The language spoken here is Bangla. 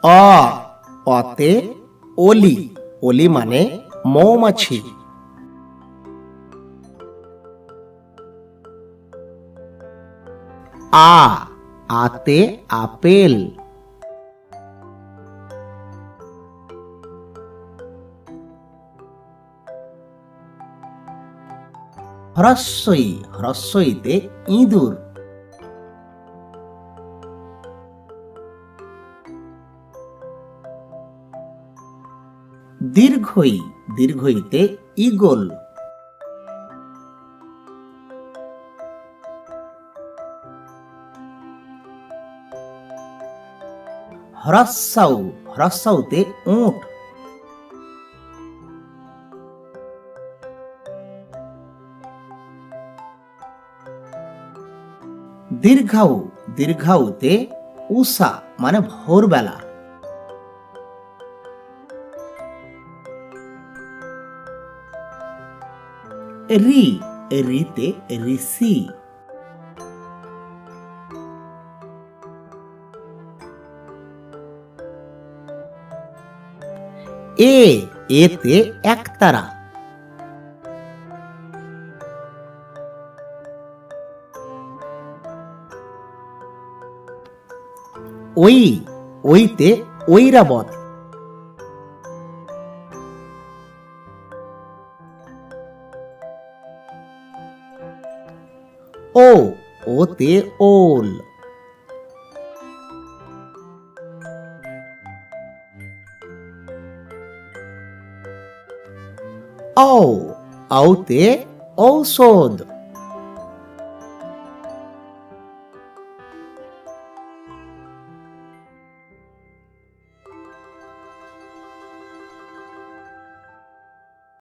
অ অতে অলি, অলি মানে মৌমাছি। আ আতে আপেল। হ্রস্বই, হ্রস্বইতে ইঁদুর। দীর্ঘই, দীর্ঘইতে ঈগল। হ্রস্বউ, হ্রস্বউতে উট। দীর্ঘাউ, দীর্ঘাউতে উষা মানে ভোরবেলা। রি, রিতে ঋষি। এ, এতে একতারা। ওই, ওইতে ঐরাবত। ও, ওতে ওল। ঔ, ঔতে ঔষধ।